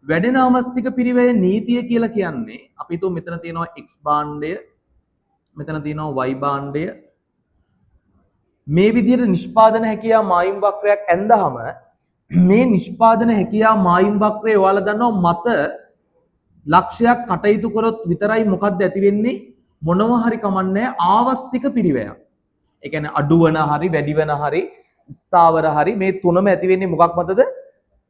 වැඩෙන ආවස්තික පිරිවැය නීතිය කියලා කියන්නේ අපි හිතුව මෙතන තියෙනවා x භාණ්ඩය මෙතන තියෙනවා y භාණ්ඩය මේ විදිහට නිෂ්පාදන හැකියාව මායිම් වක්‍රයක් ඇඳහම මේ නිෂ්පාදන හැකියාව මායිම් වක්‍රය ඔයාලා දන්නවා මත ලක්ෂයක් කටයුතු කරොත් විතරයි මොකක්ද ඇති වෙන්නේ මොනව හරි කමන්නේ ආවස්තික පිරිවැයක්. ඒ කියන්නේ අඩු වෙන හරි වැඩි වෙන හරි ස්ථාවර හරි මේ තුනම ඇති වෙන්නේ මොකක් මතද?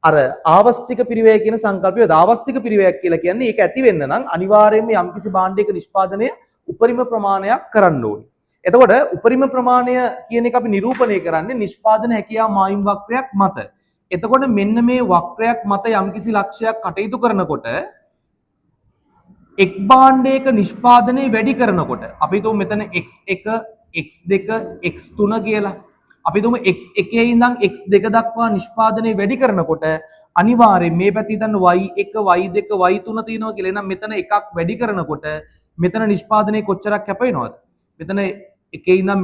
අර ආවස්තික පිරිවැය කියන සංකල්පය. ආවස්තික පිරිවැයක් කියලා කියන්නේ ඒක ඇති වෙන්න නම් අනිවාර්යයෙන්ම යම්කිසි භාණ්ඩයක නිෂ්පාදනය උපරිම ප්‍රමාණයක් කරන්න ඕනේ. එතකොට උපරිම ප්‍රමාණය කියන එක අපි නිරූපණය කරන්නේ නිෂ්පාදන හැකියාව මායිම් වක්‍රයක් මත. එතකොට මෙන්න මේ වක්‍රයක් මත යම්කිසි ලක්ෂයක් කටයුතු කරනකොට එක් භාණ්ඩයක නිෂ්පාදනය වැඩි කරනකොට අපි හිතමු මෙතන x1 x2 x3 කියලා. අපි හිතමු x1 ඉඳන් x2 දක්වා නිෂ්පාදනය වැඩි කරනකොට අනිවාර්යයෙන් මේ පැත්තේ හිතන්න y1 y2 y3 තියෙනවා කියලා. එහෙනම් මෙතන එකක් වැඩි කරනකොට මෙතන නිෂ්පාදනයේ කොච්චරක් කැප වෙනවද? මෙතන එකේ ඉඳන්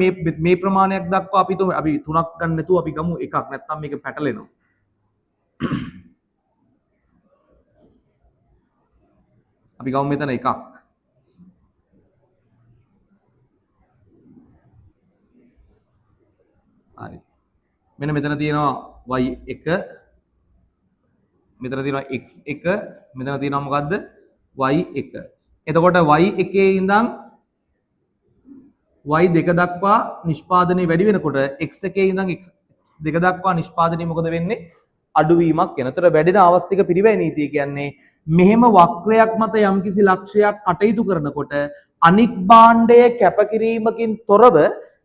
මේ ප්‍රමාණයක් දක්වා අපි හිතමු අපි තුනක් ගන්න නැතුව අපි ගමු එකක් නැත්නම් මේක පැටලෙනවා. අපි ගමු මෙතන එකක්. හරි. මෙන්න මෙතන තියෙනවා y1 මෙතන තියෙනවා x1 මෙතන තියෙනවා මොකද්ද y1. එතකොට y1 ඉඳන් y2 දක්වා නිෂ්පාදනය වැඩි වෙනකොට x1 ඉඳන් x2 දක්වා නිෂ්පාදනය මොකද වෙන්නේ? අඩුවීමක් වෙන. ඒතර වැඩෙන ආවස්තික පිරිවැය නීතිය කියන්නේ මෙහෙම වක්‍රයක් මත යම්කිසි ලක්ෂයක් කටයුතු කරනකොට අනික් භාණ්ඩයේ කැපකිරීමකින් තොරව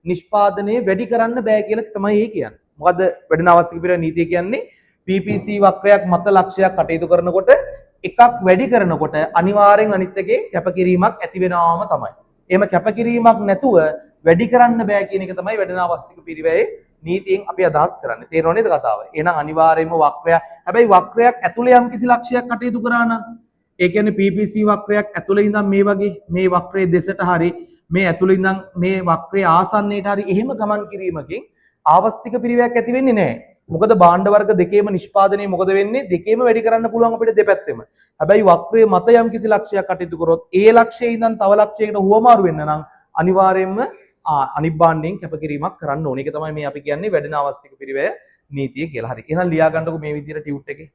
නිෂ්පාදනය වැඩි කරන්න බෑ කියලා තමයි ඒ කියන්නේ. මොකද වැඩෙන ආවස්තික පිරිවැය නීතිය කියන්නේ PPC වක්‍රයක් මත ලක්ෂයක් කටයුතු කරනකොට එකක් වැඩි කරනකොට අනිවාර්යෙන් අනිත් එකේ කැපකිරීමක් ඇති වෙනවාම තමයි. එහෙම කැපකිරීමක් නැතුව වැඩි කරන්න බෑ කියන එක තමයි වැඩෙන ආවස්තික පිරිවැයේ නීතියෙන් අපි අදහස් කරන්නේ. තේරෙනව නේද කතාව? එහෙනම් අනිවාර්යයෙන්ම වක්‍රයක් හැබැයි වක්‍රයක් ඇතුලේ යම් කිසි ලක්ෂයක් කටයුතු කරා නම් ඒ කියන්නේ PPC වක්‍රයක් ඇතුලේ ඉඳන් මේ වගේ මේ වක්‍රයේ දෙසට හරි මේ ඇතුලේ ඉඳන් මේ වක්‍රයේ ආසන්නයට හරි එහෙම ගමන් කිරීමකින් ආවස්තික පිරිවැයක් ඇති වෙන්නේ නැහැ. මොකද භාණ්ඩ වර්ග දෙකේම නිෂ්පාදනය මොකද වෙන්නේ? දෙකේම වැඩි කරන්න පුළුවන් අපිට දෙපැත්තෙම. හැබැයි වක්‍රයේ මත යම් කිසි ලක්ෂයක් කටයුතු කරොත් ඒ ලක්ෂයේ ඉඳන් තව ලක්ෂයකට හුවමාරු වෙන්න නම් අනිවාර්යයෙන්ම අනිත් භාණ්ඩයෙන් කැපකිරීමක් කරන්න ඕනේ. ඒක තමයි මේ අපි කියන්නේ වැඩෙන ආවස්තික පිරිවැය නීතිය කියලා. හරි. එහෙනම් ලියා ගන්නකො මේ විදිහට ටියුට් එකේ.